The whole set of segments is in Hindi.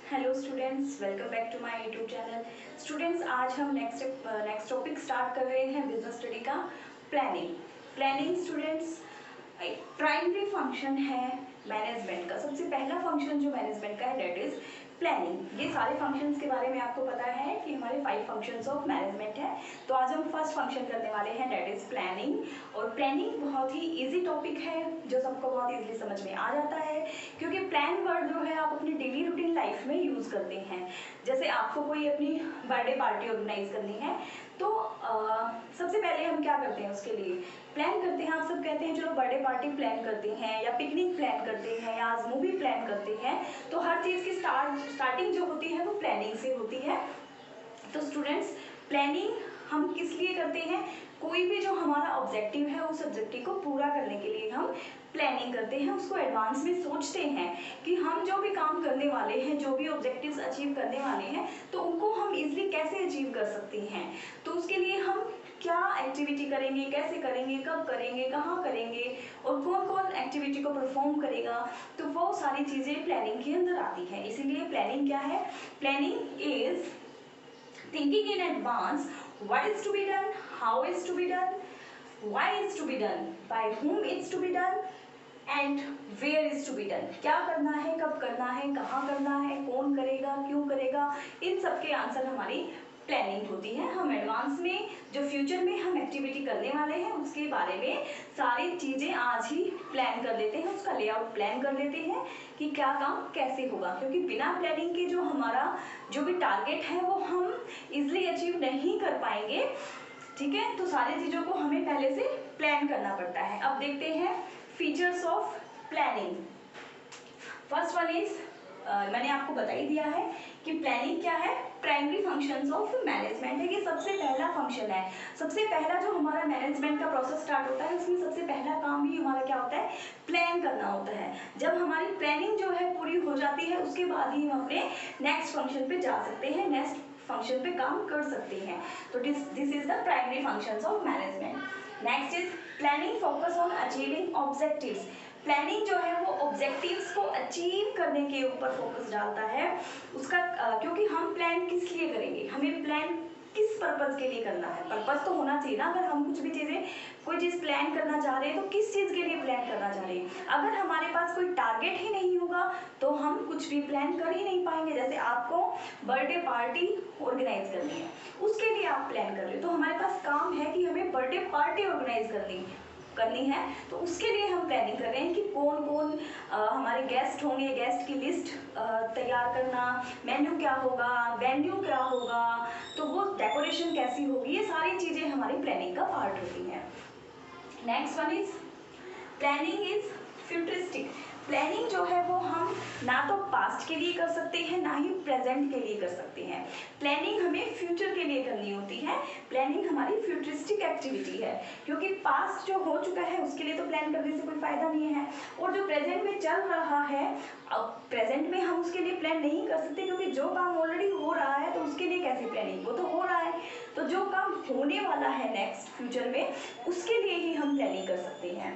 Hello students, welcome back to my YouTube channel. Students, आज हम नेक्स्ट टॉपिक स्टार्ट कर रहे हैं बिजनेस स्टडी का प्लानिंग। प्लानिंग स्टूडेंट्स एक प्राइमरी फंक्शन है मैनेजमेंट का। सबसे पहला फंक्शन जो मैनेजमेंट का है दैट इज प्लानिंग। ये सारे फंक्शंस के बारे में आपको पता है कि हमारे 5 फंक्शंस ऑफ मैनेजमेंट है। तो आज हम फर्स्ट फंक्शन करने वाले हैं दैट इज प्लानिंग। और प्लानिंग बहुत ही इजी टॉपिक है जो सबको बहुत इजीली समझ में आ जाता है, क्योंकि प्लान वर्ड जो है आप अपनी डेली रूटीन लाइफ में यूज करते हैं। जैसे आपको कोई अपनी बर्थडे पार्टी ऑर्गेनाइज करनी है तो सबसे पहले हम क्या करते हैं, उसके लिए प्लान करते हैं। आप सब कहते हैं चलो बर्थडे पार्टी प्लान करते हैं, या पिकनिक प्लान करते हैं, या आज मूवी प्लान करते हैं। तो हर चीज़ की स्टार्टिंग जो होती है वो प्लानिंग से होती है। तो स्टूडेंट्स, प्लानिंग हम किस लिए करते हैं? कोई भी जो हमारा ऑब्जेक्टिव है उस ऑब्जेक्टिव को पूरा करने के लिए हम प्लानिंग करते हैं, उसको एडवांस में सोचते हैं कि हम जो भी काम करने वाले हैं, जो भी ऑब्जेक्टिव्स अचीव करने वाले हैं, तो उनको हम इजीली कैसे अचीव कर सकते हैं। तो उसके लिए हम क्या एक्टिविटी करेंगे, कैसे करेंगे, कब करेंगे, कहाँ करेंगे, और कौन कौन एक्टिविटी को परफॉर्म करेगा, तो वो सारी चीज़ें प्लानिंग के अंदर आती है। इसीलिए प्लानिंग क्या है? Planning is thinking in advance what is to be done, how is to be done, why is to be done, by whom it's to be done, and where is to be done. क्या करना है, कब करना है, कहाँ करना है, कौन करेगा, क्यों करेगा, इन सब के आंसर हमारी प्लानिंग होती है। हम एडवांस में जो फ्यूचर में हम एक्टिविटी करने वाले हैं उसके बारे में सारी चीज़ें आज ही प्लान कर लेते हैं, उसका लेआउट प्लान कर लेते हैं कि क्या काम कैसे होगा। क्योंकि बिना प्लानिंग के जो हमारा जो भी टारगेट है वो हम इजिली अचीव नहीं कर पाएंगे। ठीक है, तो सारी चीज़ों को हमें पहले से प्लान करना पड़ता है। अब देखते हैं features of planning. First one is मैंने आपको बता ही दिया है कि प्लानिंग क्या है, प्राइमरी फंक्शंस ऑफ मैनेजमेंट है। ये सबसे पहला फंक्शन है। सबसे पहला जो हमारा मैनेजमेंट का प्रोसेस स्टार्ट होता है उसमें सबसे पहला काम ही हमारा क्या होता है? प्लान करना होता है। जब हमारी प्लानिंग जो है पूरी हो जाती है उसके बाद ही हम अपने नेक्स्ट फंक्शन पे जा सकते हैं, नेक्स्ट फंक्शन पे काम कर सकते हैं। तो this is the primary functions of management. Next is planning focus on achieving objectives. Planning जो है वो ऑब्जेक्टिव्स को अचीव करने के ऊपर फोकस डालता है उसका, क्योंकि हम प्लान किस लिए करेंगे, हमें प्लान किस पर्पज के लिए करना है। पर्पज तो होना चाहिए ना। अगर हम कुछ भी चीज़ें कोई चीज़ प्लान करना चाह रहे हैं तो किस चीज़ के लिए प्लान करना चाह रहे हैं। अगर हमारे पास कोई टारगेट ही नहीं होगा तो हम कुछ भी प्लान कर ही नहीं पाएंगे। जैसे आपको बर्थडे पार्टी ऑर्गेनाइज करनी है, उसके लिए आप प्लान कर रहे हो, तो हमारे पास काम है कि हमें बर्थडे पार्टी ऑर्गेनाइज करनी है। तो उसके लिए हम प्लानिंग कर रहे हैं कि कौन कौन हमारे गेस्ट होंगे, गेस्ट की लिस्ट तैयार करना, मेन्यू क्या होगा, वेन्यू क्या होगा, तो वो डेकोरेशन कैसी होगी, ये सारी चीज़ें हमारी प्लानिंग का पार्ट होती हैं। Next one is planning is futuristic. Planning जो है वो हम ना तो पास्ट के लिए कर सकते हैं ना ही प्रेजेंट के लिए कर सकते हैं। प्लानिंग हमें फ्यूचर के लिए करनी होती है। प्लानिंग हमारी फ्यूचरिस्टिक एक्टिविटी है, क्योंकि पास्ट जो हो चुका है उसके लिए तो प्लान करने से कोई फायदा नहीं है। और जो प्रेजेंट में चल रहा है, अब प्रेजेंट में हम उसके लिए प्लान नहीं कर सकते, क्योंकि जो काम ऑलरेडी हो रहा है तो उसके लिए कैसे प्लानिंग, वो तो हो रहा है। तो जो काम होने वाला है नेक्स्ट फ्यूचर में उसके लिए ही हम प्लानिंग कर सकते हैं।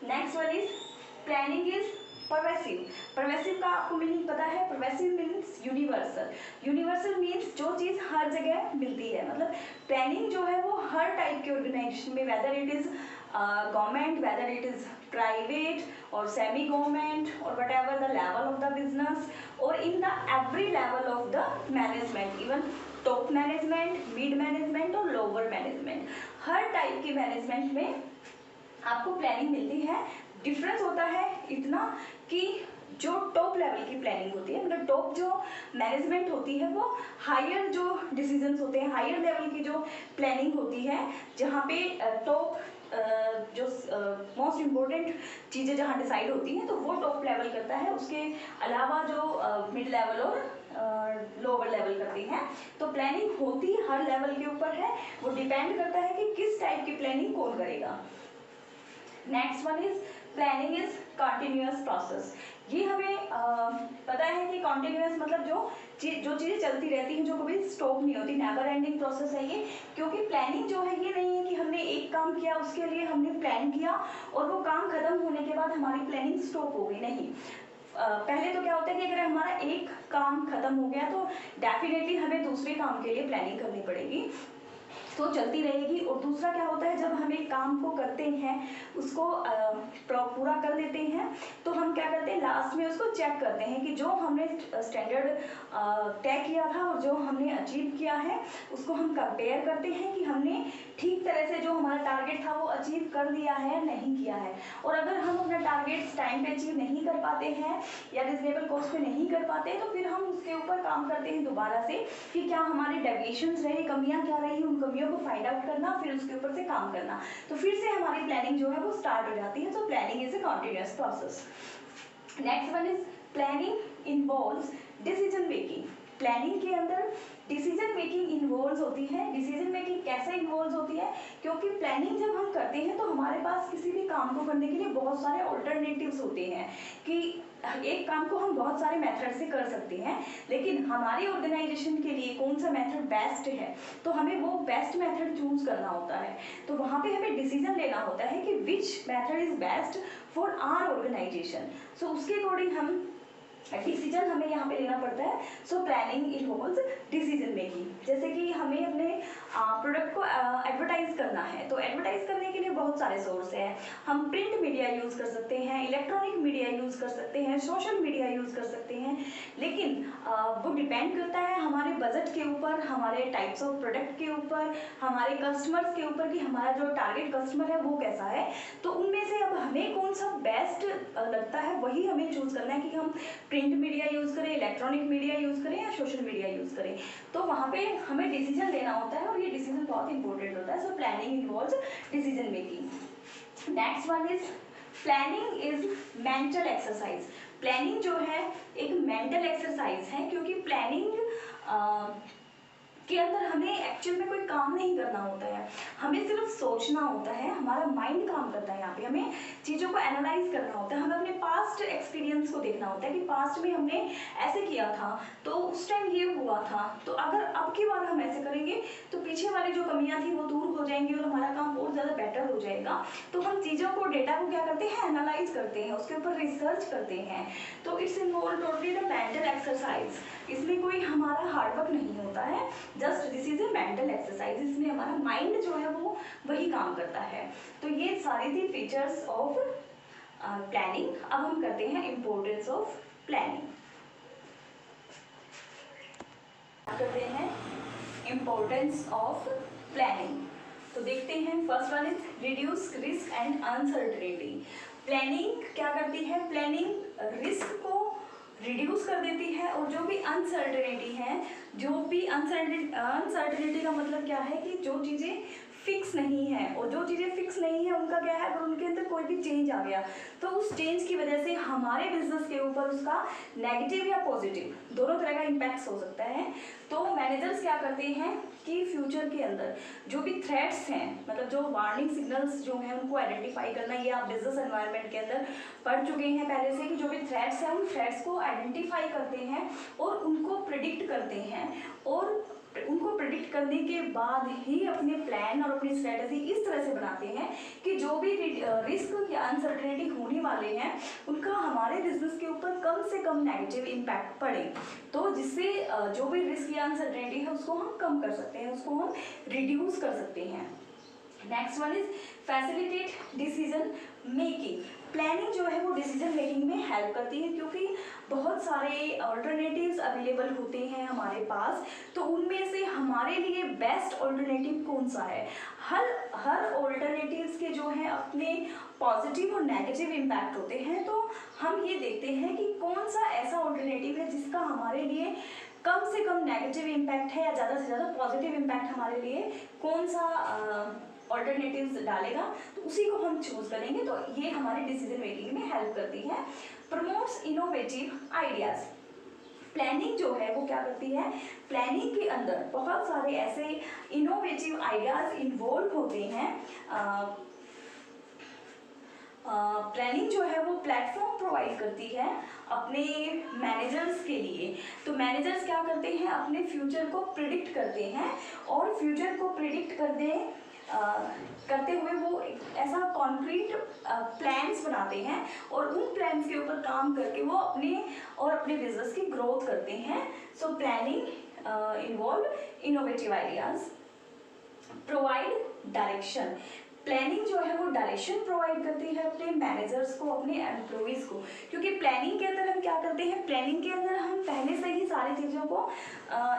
Next one is planning is pervasive. Pervasive का आपको मीनिंग पता है? Pervasive means universal. Universal means जो चीज़ हर जगह मिलती है। मतलब प्लानिंग जो है वो हर टाइप के ऑर्गेनाइजेशन में, whether it is government, whether it is private और सेमी गवर्नमेंट, और whatever the level of the business, और in the every level of the management, even top management, mid management और लोअर मैनेजमेंट, हर टाइप की मैनेजमेंट में आपको प्लानिंग मिलती है। डिफरेंस होता है इतना कि जो टॉप लेवल की प्लानिंग होती है, मतलब टॉप जो मैनेजमेंट होती है वो हायर जो डिसीजंस होते हैं, हायर लेवल की जो प्लानिंग होती है, जहाँ पे टॉप जो मोस्ट इम्पोर्टेंट चीज़ें जहाँ डिसाइड होती हैं तो वो टॉप लेवल करता है। उसके अलावा जो मिड लेवल और लोअर लेवल करती हैं। तो प्लानिंग होती हर लेवल के ऊपर है, वो डिपेंड करता है कि किस टाइप की प्लानिंग कौन करेगा। Next one is planning is continuous process. ये हमें पता है कि कंटिन्यूअस मतलब जो चीज़ें चलती रहती हैं, जो कभी स्टॉप नहीं होती, नेवर एंडिंग प्रोसेस है ये। क्योंकि प्लानिंग जो है ये नहीं है कि हमने एक काम किया, उसके लिए हमने प्लान किया और वो काम खत्म होने के बाद हमारी प्लानिंग स्टॉप हो गई, नहीं। पहले तो क्या होता है कि अगर हमारा एक काम खत्म हो गया तो डेफिनेटली हमें दूसरे काम के लिए प्लानिंग करनी पड़ेगी, तो चलती रहेगी। और दूसरा क्या होता है, जब हम एक काम को करते हैं, उसको पूरा कर लेते हैं, तो हम क्या करते हैं, लास्ट में उसको चेक करते हैं कि जो हमने स्टैंडर्ड तय किया था और जो हमने अचीव किया है उसको हम कंपेयर करते हैं कि हमने ठीक तरह से जो हमारा टारगेट था वो अचीव कर लिया है या नहीं किया है। और अगर हम अपना टारगेट टाइम पे अचीव नहीं कर पाते हैं या रिजनेबल कॉस्ट पे नहीं कर पाते, तो फिर हम उसके ऊपर काम करते हैं दोबारा से कि क्या हमारे डेविएशंस रहे, कमियां क्या रही, उन कमियों को फाइंड आउट करना, फिर उसके ऊपर से काम करना। तो फिर से हमारी प्लानिंग जो है वो स्टार्ट हो जाती है। So planning is a continuous process. Next one is planning involves decision making. Planning के अंदर डिसीजन मेकिंग इन्वॉल्व होती है। डिसीजन मेकिंग कैसे इन्वॉल्व होती है, क्योंकि प्लानिंग जब हम करते हैं तो हमारे पास किसी भी काम को करने के लिए बहुत सारे ऑल्टरनेटिव्स होते हैं कि एक काम को हम बहुत सारे मेथड से कर सकते हैं, लेकिन हमारी ऑर्गेनाइजेशन के लिए कौन सा मेथड बेस्ट है, तो हमें वो बेस्ट मेथड चूज करना होता है। तो वहाँ पे हमें डिसीजन लेना होता है कि which method is best for our organization. So उसके अकॉर्डिंग हम डिसीजन हमें यहाँ पे लेना पड़ता है। So planning involves decision making. जैसे कि हमें अपने प्रोडक्ट को एडवर्टाइज करना है, तो एडवर्टाइज करने के लिए बहुत सारे सोर्स हैं। हम प्रिंट मीडिया यूज़ कर सकते हैं, इलेक्ट्रॉनिक मीडिया यूज़ कर सकते हैं, सोशल मीडिया यूज़ कर सकते हैं, लेकिन वो डिपेंड करता है हमारे बजट के ऊपर, हमारे टाइप्स ऑफ प्रोडक्ट के ऊपर, हमारे कस्टमर्स के ऊपर कि हमारा जो टारगेट कस्टमर है वो कैसा है। तो उनमें से अब हमें कौन सा बेस्ट लगता है वही हमें चूज़ करना है कि हम प्रिंट मीडिया यूज़ करें, इलेक्ट्रॉनिक मीडिया यूज़ करें या सोशल मीडिया यूज़ करें। तो वहाँ पे हमें डिसीजन लेना होता है और ये डिसीजन बहुत इंपॉर्टेंट होता है। So planning involves decision making. Next one is planning is mental exercise. Planning जो है एक मेंटल एक्सरसाइज है, क्योंकि प्लानिंग के अंदर हमें एक्चुअल में कोई काम नहीं करना होता है, हमें सिर्फ सोचना होता है, हमारा माइंड काम करता है। यहाँ पे हमें चीज़ों को एनालाइज करना होता है, हमें अपने पास्ट एक्सपीरियंस को देखना होता है कि पास्ट में हमने ऐसे किया था तो उस टाइम ये हुआ था, तो अगर अब की बार हम ऐसे करेंगे तो पीछे वाली जो कमियां थी वो दूर हो जाएंगी और हमारा काम और ज़्यादा बेटर हो जाएगा। तो हम चीज़ों को, डेटा को क्या करते हैं, एनालाइज करते हैं, उसके ऊपर रिसर्च करते हैं। तो it's involve totally the mental exercise. इसमें कोई हमारा हार्डवर्क नहीं होता है, just this is a mental exercise. इसमें हमारा माइंड जो है वो वही काम करता है। तो ये सारी थी फीचर्स ऑफ प्लानिंग। अब हम करते हैं इम्पोर्टेंस ऑफ प्लानिंग। करते हैं इम्पोर्टेंस ऑफ प्लानिंग। तो देखते हैं, first one is reduce risk and uncertainty. Planning क्या करती है, प्लानिंग रिस्क को रिड्यूस कर देती है और जो भी अनसर्टेनिटी है, जो भी अनसर्टेनिटी का मतलब क्या है कि जो चीज़ें फिक्स नहीं है, और जो चीज़ें फिक्स नहीं है उनका क्या है, अगर उनके अंदर कोई भी चेंज आ गया तो उस चेंज की वजह से हमारे बिजनेस के ऊपर उसका नेगेटिव या पॉजिटिव दोनों तरह का इम्पैक्ट हो सकता है। तो मैनेजर्स क्या करते हैं कि फ्यूचर के अंदर जो भी थ्रेट्स हैं, मतलब जो वार्निंग सिग्नल्स जो हैं उनको आइडेंटिफाई करना, ये आप बिजनेस एनवायरनमेंट के अंदर पढ़ चुके हैं पहले से कि जो भी थ्रेट्स हैं उन थ्रेट्स को आइडेंटिफाई करते हैं और उनको प्रिडिक्ट करते हैं, और उनको प्रिडिक्ट करने के बाद ही अपने प्लान और अपनी स्ट्रेटजी इस तरह से बनाते हैं कि जो भी रिस्क या अनसर्टेनिटी होने वाले हैं उनका हमारे बिजनेस के ऊपर कम से कम नेगेटिव इम्पैक्ट पड़े, तो जिससे जो भी रिस्क या अनसर्टेनिटी है उसको हम कम कर सकते हैं, उसको हम रिड्यूस कर सकते हैं। Next one is facilitate decision making. Planning जो है वो डिसीजन मेकिंग में हेल्प करती है, क्योंकि बहुत सारे ऑल्टरनेटिव्स अवेलेबल होते हैं हमारे पास, तो उनमें से हमारे लिए बेस्ट ऑल्टरनेटिव कौन सा है। हर ऑल्टरनेटिव्स के जो हैं अपने पॉजिटिव और नेगेटिव इम्पैक्ट होते हैं, तो हम ये देखते हैं कि कौन सा ऐसा ऑल्टरनेटिव है जिसका हमारे लिए कम से कम नेगेटिव इम्पैक्ट है या ज़्यादा से ज़्यादा पॉजिटिव इम्पैक्ट हमारे लिए कौन सा ऑल्टरनेटिव्स डालेगा, तो उसी को हम चूज करेंगे। तो ये हमारे डिसीजन मेकिंग में हेल्प करती है। Promotes innovative ideas. प्लानिंग जो है वो क्या करती है, प्लानिंग के अंदर बहुत सारे ऐसे इनोवेटिव आइडियाज इन्वॉल्व होते हैं। प्लानिंग जो है वो प्लेटफॉर्म प्रोवाइड करती है अपने मैनेजर्स के लिए। तो मैनेजर्स क्या करते हैं, अपने फ्यूचर को प्रिडिक्ट करते हैं, और फ्यूचर को प्रिडिक्ट करने करते हुए वो ऐसा कॉन्क्रीट प्लान्स बनाते हैं और उन प्लान्स के ऊपर काम करके वो अपने बिजनेस की ग्रोथ करते हैं। So planning involve innovative ideas, provide direction. Planning जो है वो डायरेक्शन प्रोवाइड करती है अपने मैनेजर्स को, अपने एम्प्लॉइज़ को, क्योंकि प्लानिंग के अंदर हम क्या करते हैं, प्लानिंग के अंदर हम पहले से ही सारी चीज़ों को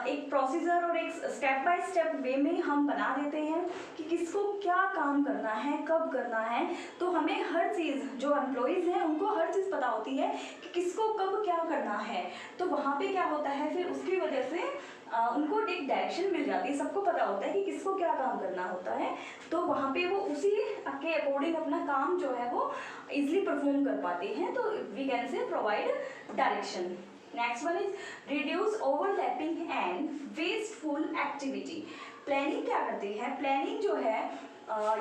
एक प्रोसीजर और एक स्टेप बाय स्टेप वे में हम बना देते हैं कि किसको क्या काम करना है, कब करना है। तो हमें हर चीज़, जो एम्प्लॉइज़ हैं उनको हर चीज़ पता होती है कि किसको कब क्या करना है। तो वहाँ पे क्या होता है, फिर उसकी वजह से उनको एक डायरेक्शन मिल जाती है, सबको पता होता है कि किसको क्या काम करना होता है। तो वहाँ पे वो उसी के अकॉर्डिंग अपना काम जो है वो इजीली परफॉर्म कर पाते हैं। तो we can say provide direction. Next one is reduce overlapping and wasteful activity. Planning क्या करती है, प्लानिंग जो है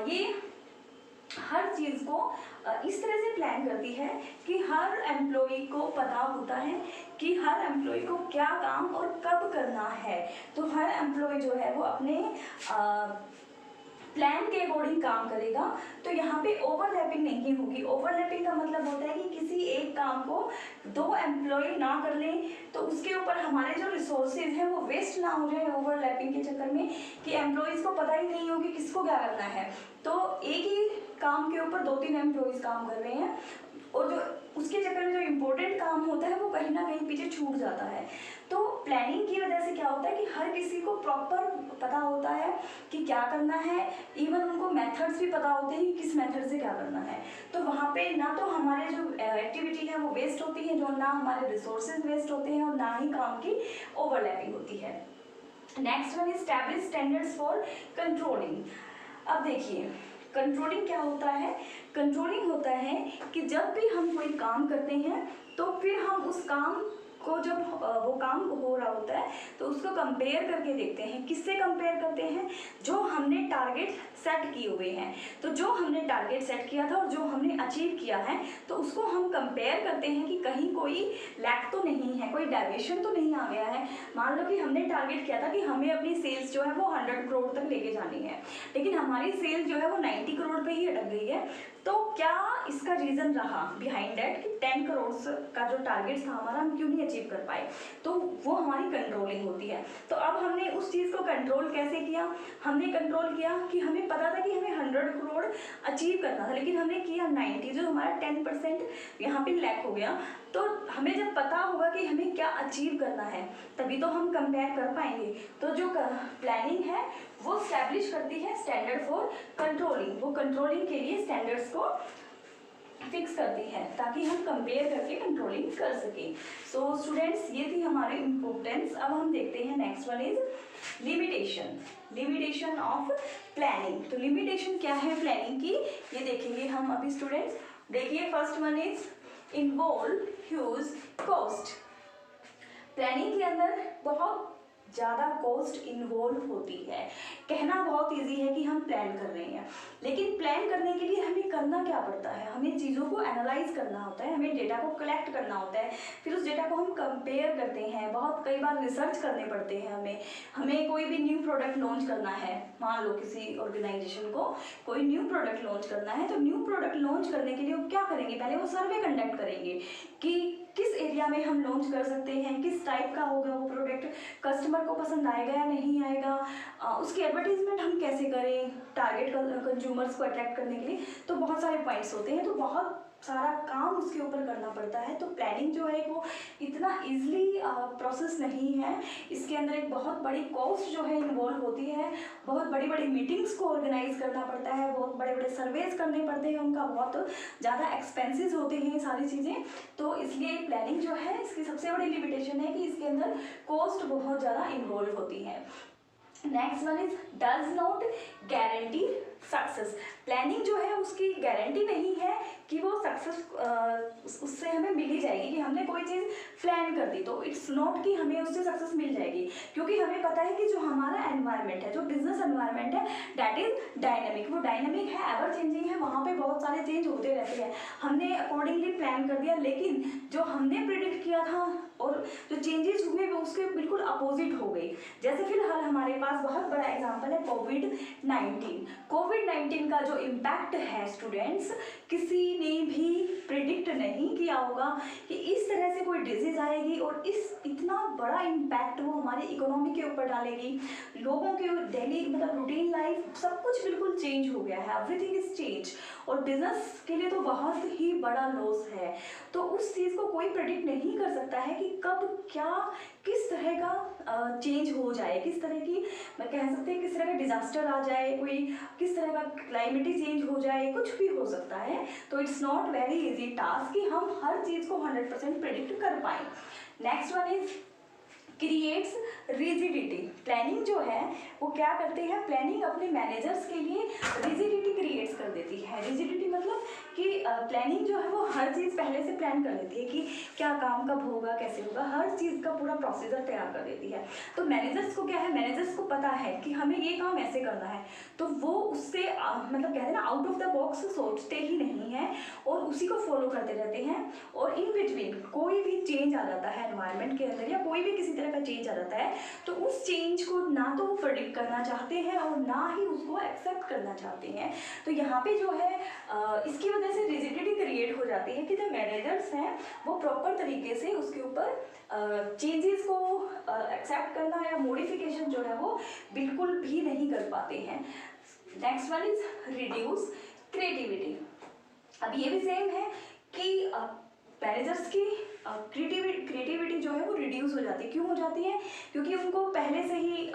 ये हर चीज़ को इस तरह से प्लान करती है कि हर एम्प्लॉई को पता होता है कि हर एम्प्लॉई को क्या काम और कब करना है। तो हर एम्प्लॉई जो है वो अपने प्लान के अकॉर्डिंग काम करेगा। तो यहाँ पे ओवरलैपिंग नहीं होगी। ओवरलैपिंग का मतलब होता है कि किसी एक काम को दो एम्प्लॉय ना कर लें तो उसके ऊपर हमारे जो रिसोर्सेज हैं वो वेस्ट ना हो जाए ओवरलैपिंग के चक्कर में, कि एम्प्लॉयज़ को पता ही नहीं हो कि किसको क्या करना है। तो एक ही काम के ऊपर 2-3 एम्प्लॉयज़ काम कर रहे हैं और जो उसके चक्कर में जो इम्पोर्टेंट काम होता है वो कहीं ना कहीं पीछे छूट जाता है। तो प्लानिंग की वजह से क्या होता है कि हर किसी को प्रॉपर पता होता है कि क्या करना है, इवन उनको मेथड्स भी पता होते हैं कि किस मेथड से क्या करना है। तो वहाँ पे ना तो हमारे जो एक्टिविटी है वो वेस्ट होती है, जो ना हमारे रिसोर्सेज वेस्ट होते हैं और ना ही काम की ओवरलैपिंग होती है। Next one is establish standards for controlling. अब देखिए कंट्रोलिंग क्या होता है, कंट्रोलिंग होता है कि जब भी हम कोई काम करते हैं तो फिर हम उस काम को, जब वो काम हो रहा होता है तो उसको कंपेयर करके देखते हैं। किससे कंपेयर करते हैं, जो हमने टारगेट सेट किए हुए हैं। तो जो हमने टारगेट सेट किया था और जो हमने अचीव किया है तो उसको हम कंपेयर करते हैं कि कहीं कोई लैक तो नहीं है, कोई डेविएशन तो नहीं आ गया है। मान लो कि हमने टारगेट किया था कि हमें अपनी सेल्स जो है वो 100 करोड़ तक लेके जानी है, लेकिन हमारी सेल जो है वो 90 करोड़ पे ही अटक गई है। तो क्या इसका रीज़न रहा बिहाइंड दैट कि 10 करोड़ का जो टारगेट था हमारा हम क्यों नहीं अचीव कर पाए, तो वो हमारी कंट्रोलिंग होती है। तो अब हमने उस चीज़ को कंट्रोल कैसे किया, हमने कंट्रोल किया कि हमें पता था कि हमें 100 करोड़ अचीव करना था, लेकिन हमने किया 90, जो हमारा 10% यहाँ पे लैक हो गया। तो हमें जब पता होगा कि हमें क्या अचीव करना है तभी तो हम कंपेयर कर पाएंगे। तो जो प्लानिंग है वो स्टैब्लिश करती है स्टैंडर्ड फॉर कंट्रोलिंग, वो कंट्रोलिंग के लिए स्टैंडर्ड्स को फिक्स करती है ताकि हम कंपेयर करके कंट्रोलिंग कर सकें। सो स्टूडेंट्स ये थी हमारी इम्पोर्टेंस। अब हम देखते हैं next one is limitation, limitation of planning. तो लिमिटेशन क्या है प्लानिंग की ये देखेंगे हम अभी स्टूडेंट्स। देखिए first one is involve huge cost. Planning के अंदर बहुत ज़्यादा कॉस्ट इन्वॉल्व होती है। कहना बहुत इजी है कि हम प्लान कर रहे हैं, लेकिन प्लान करने के लिए हमें करना क्या पड़ता है, हमें चीज़ों को एनालाइज करना होता है, हमें डेटा को कलेक्ट करना होता है, फिर उस डेटा को हम कंपेयर करते हैं, बहुत कई बार रिसर्च करने पड़ते हैं। हमें कोई भी न्यू प्रोडक्ट लॉन्च करना है, मान लो किसी ऑर्गेनाइजेशन को कोई न्यू प्रोडक्ट लॉन्च करना है, तो न्यू प्रोडक्ट लॉन्च करने के लिए वो क्या करेंगे, पहले वो सर्वे कंडक्ट करेंगे कि किस एरिया में हम लॉन्च कर सकते हैं, किस टाइप का होगा वो प्रोडक्ट, कस्टमर को पसंद आएगा या नहीं आएगा, उसकी एडवर्टीजमेंट हम कैसे करें टारगेट कंज्यूमर्स को अट्रैक्ट करने के लिए। तो बहुत सारे पॉइंट्स होते हैं, तो बहुत सारा काम उसके ऊपर करना पड़ता है। तो प्लानिंग जो है वो इतना इजीली प्रोसेस नहीं है, इसके अंदर एक बहुत बड़ी कॉस्ट जो है इन्वॉल्व होती है, बहुत बड़ी बड़ी मीटिंग्स को ऑर्गेनाइज करना पड़ता है, बहुत बड़े बड़े सर्वेज करने पड़ते हैं, उनका बहुत ज़्यादा एक्सपेंसेस होते हैं सारी चीज़ें। तो इसलिए प्लानिंग जो है इसकी सबसे बड़ी लिमिटेशन है कि इसके अंदर कॉस्ट बहुत ज़्यादा इन्वॉल्व होती है। Next one is does not guarantee success. Planning जो है उसकी गारंटी नहीं है कि वो सक्सेस उससे हमें मिल ही जाएगी, कि हमने कोई चीज़ प्लान कर दी तो इट्स नॉट कि हमें उससे सक्सेस मिल जाएगी, क्योंकि हमें पता है कि जो हमारा एनवायरनमेंट है, जो बिजनेस एनवायरनमेंट है दैट इज डायनेमिक, वो डायनेमिक है, एवर चेंजिंग है, वहाँ पे बहुत सारे चेंज होते रहते हैं। हमने अकॉर्डिंगली प्लान कर दिया, लेकिन जो हमने प्रिडिक्ट किया था और जो चेंजेस हुए वो उसके बिल्कुल अपोजिट हो गई। जैसे फिलहाल हमारे पास बहुत बड़ा एग्जांपल है कोविड-19 का जो इम्पैक्ट है स्टूडेंट्स, किसी ने भी प्रिडिक्ट नहीं किया होगा कि इस तरह से कोई डिजीज आएगी और इतना बड़ा इम्पैक्ट वो हमारी इकोनॉमी के ऊपर डालेगी। लोगों के डेली मतलब रूटीन लाइफ सब कुछ बिल्कुल चेंज हो गया है, एवरीथिंग इज चेंज, और बिजनेस के लिए तो बहुत ही बड़ा लॉस है। तो उस चीज़ को कोई प्रेडिक्ट नहीं कर सकता है कि कब क्या किस तरह का चेंज हो जाए, किस तरह की मैं कह सकते हैं किस तरह का डिजास्टर आ जाए, कोई किस तरह का क्लाइमेट चेंज हो जाए, कुछ भी हो सकता है। तो it's not very easy task कि हम हर चीज़ को 100% प्रेडिक्ट कर पाए। Next one is creates rigidity. Planning जो है वो क्या करते हैं, प्लानिंग अपने मैनेजर्स के लिए रिजिडिटी क्रिएट्स कर देती है। रिजिडिटी मतलब कि प्लानिंग जो है वो हर चीज़ पहले से प्लान कर लेती है कि क्या काम कब होगा, कैसे होगा, हर चीज़ का पूरा प्रोसीजर तैयार कर देती है। तो मैनेजर्स को क्या है, मैनेजर्स को पता है कि हमें ये काम ऐसे करना है, तो वो उससे मतलब कहते हैं ना आउट ऑफ द बॉक्स सोचते ही नहीं है और उसी को फॉलो करते रहते हैं। और इन बिटवीन कोई भी चेंज आ जाता है एनवायरनमेंट के अंदर या कोई भी किसी तरह का चेंज आ जाता है, तो उस चेंज को ना तो वो प्रेडिक्ट करना चाहते हैं और ना ही उसको एक्सेप्ट करना चाहते हैं। तो यहाँ पे जो है इसकी वजह से रिजिडिटी क्रिएट हो जाती है कि जो मैनेजर्स हैं वो प्रॉपर तरीके से उसके ऊपर चेंजेस को एक्सेप्ट करना या मॉडिफिकेशन जो है वो बिल्कुल भी नहीं कर पाते हैं। Next one is reduce creativity. अब ये भी सेम है कि मैनेजर्स की क्रिएटिविटी जो है वो रिड्यूस हो जाती है। क्यों हो जाती है, क्योंकि उनको पहले से ही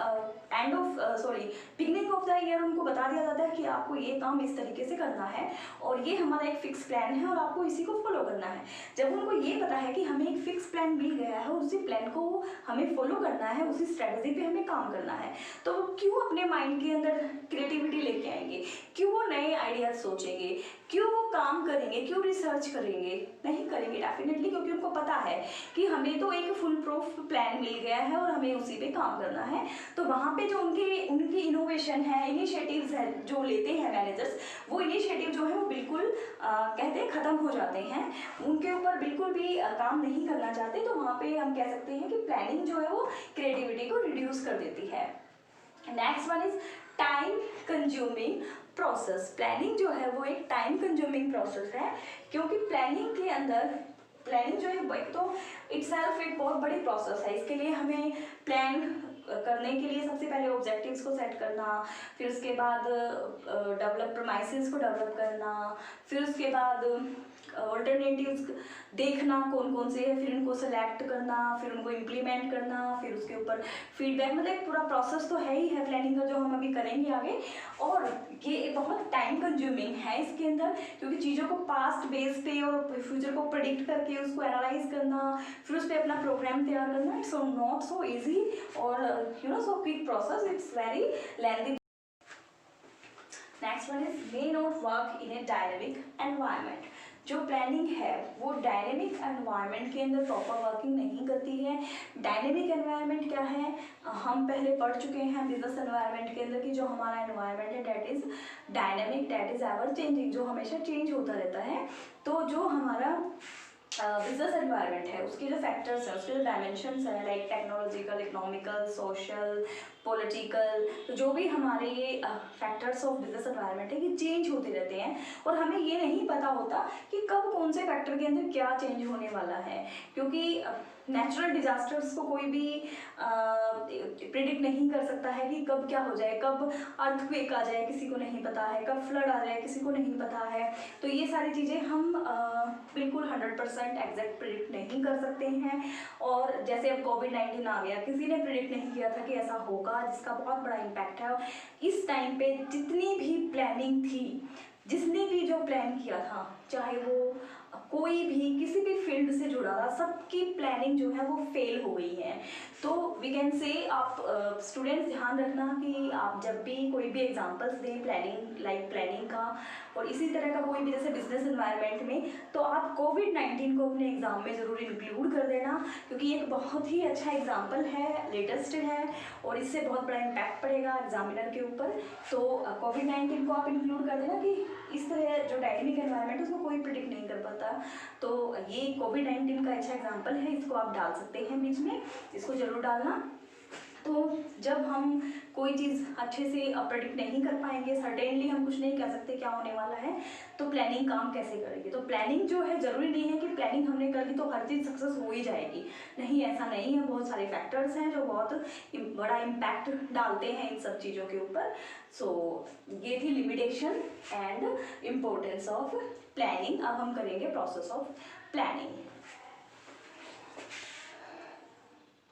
बिगिनिंग ऑफ द ईयर उनको बता दिया जाता है कि आपको ये काम इस तरीके से करना है और ये हमारा एक फिक्स प्लान है और आपको इसी को फॉलो करना है। जब उनको ये पता है कि हमें एक फिक्स प्लान मिल गया है और उसी प्लान को हमें फॉलो करना है, उसी स्ट्रेटजी पे हमें काम करना है, तो वो क्यों अपने माइंड के अंदर क्रिएटिविटी लेके आएंगे, क्यों वो नए आइडियाज सोचेंगे, क्यों वो काम करेंगे, क्यों रिसर्च करेंगे, नहीं करेंगे डेफिनेटली, क्योंकि उनको पता है कि हमें तो एक फुल प्रूफ प्लान मिल गया है और हमें उसी पे काम करना है। तो वहाँ पे जो उनकी इनोवेशन है, इनिशिएटिव्स है जो लेते हैं मैनेजर्स, वो इनिशिएटिव जो है वो बिल्कुल कहते हैं ख़त्म हो जाते हैं, उनके ऊपर बिल्कुल भी काम नहीं करना चाहते। तो वहाँ पे हम कह सकते हैं कि प्लानिंग जो है वो क्रिएटिविटी को रिड्यूस कर देती है। Next one is time consuming process. Planning जो है वो एक टाइम कंज्यूमिंग प्रोसेस है, क्योंकि प्लानिंग के अंदर प्लानिंग जो है एक तो इटसेल्फ एक बहुत बड़ी प्रोसेस है। इसके लिए हमें प्लान करने के लिए सबसे पहले ऑब्जेक्टिव्स को सेट करना, फिर उसके बाद डेवलप प्रमाइसेस को डेवलप करना, फिर उसके बाद ऑल्टरनेटिव्स देखना कौन कौन से है, फिर उनको सेलेक्ट करना, फिर उनको इम्प्लीमेंट करना, फिर उसके ऊपर फीडबैक, मतलब एक पूरा प्रोसेस तो है ही है प्लानिंग का जो हम अभी करेंगे आगे। और ये बहुत टाइम कंज्यूमिंग है इसके अंदर, क्योंकि चीज़ों को पास्ट बेस पे और फ्यूचर को प्रेडिक्ट करके उसको एनालाइज करना, फिर उस पर अपना प्रोग्राम तैयार करना, इट्स नॉट सो ईजी और so quick process, it's very lengthy. Next one is may not work in A dynamic environment. जो प्लानिंग है वो डायनेमिक एनवायरनमेंट के अंदर प्रॉपर वर्किंग नहीं करती है। डायनेमिक एनवायरनमेंट क्या है, हम पहले पढ़ चुके हैं बिजनेस एनवायरनमेंट के अंदर कि जो हमारा एनवायरनमेंट है that is dynamic, that is ever changing, जो हमेशा चेंज होता रहता है। तो जो हमारा बिजनेस एनवायरनमेंट है उसके जो फैक्टर्स हैं, उसके जो डायमेंशंस हैं, like technological, economical, social, political, तो जो भी हमारे ये फैक्टर्स ऑफ बिजनेस एनवायरनमेंट है ये चेंज होते रहते हैं और हमें ये नहीं पता होता कि कब कौन से फैक्टर के अंदर क्या चेंज होने वाला है, क्योंकि नेचुरल डिजास्टर्स को कोई भी प्रिडिक्ट नहीं कर सकता है कि कब क्या हो जाए, कब अर्थक्वेक आ जाए किसी को नहीं पता है, कब फ्लड आ जाए किसी को नहीं पता है। तो ये सारी चीज़ें हम बिल्कुल 100% एग्जैक्ट प्रिडिक्ट नहीं कर सकते हैं। और जैसे अब कोविड-19 आ गया, किसी ने प्रिडिक्ट नहीं किया था कि ऐसा होगा, जिसका बहुत बड़ा इम्पैक्ट है। इस टाइम पे जितनी भी प्लानिंग थी, जिसने भी जो प्लान किया था, चाहे वो कोई भी किसी भी फील्ड से जुड़ा था, सबकी प्लानिंग जो है वो फेल हो गई है। तो वी कैन से आप स्टूडेंट्स ध्यान रखना कि आप जब भी कोई भी एग्जांपल्स दें प्लानिंग, लाइक प्लानिंग का और इसी तरह का कोई भी जैसे बिजनेस एनवायरनमेंट में, तो आप कोविड-19 को अपने एग्जाम में ज़रूर इंक्लूड कर देना, क्योंकि ये एक बहुत ही अच्छा एग्जाम्पल है, लेटेस्ट है और इससे बहुत बड़ा इम्पैक्ट पड़ेगा एग्जामिनर के ऊपर। तो कोविड-19 को आप इंक्लूड कर देना कि इस तरह जो डायनेमिक एनवायरनमेंट है उसको कोई प्रिडिक्ट नहीं कर होता। तो ये कोविड-19 का अच्छा एग्जाम्पल है, इसको आप डाल सकते हैं बीच में, इसको जरूर डालना। तो जब हम कोई चीज़ अच्छे से प्रेडिक्ट नहीं कर पाएंगे, सर्टेनली हम कुछ नहीं कह सकते क्या होने वाला है, तो प्लानिंग काम कैसे करेगी। तो प्लानिंग जो है, ज़रूरी नहीं है कि प्लानिंग हमने कर ली तो हर चीज़ सक्सेस हो ही जाएगी, नहीं, ऐसा नहीं है। बहुत सारे फैक्टर्स हैं जो बहुत बड़ा इम्पैक्ट डालते हैं इन सब चीज़ों के ऊपर। सो ये थी limitation and importance of planning. अब हम करेंगे प्रोसेस ऑफ प्लानिंग।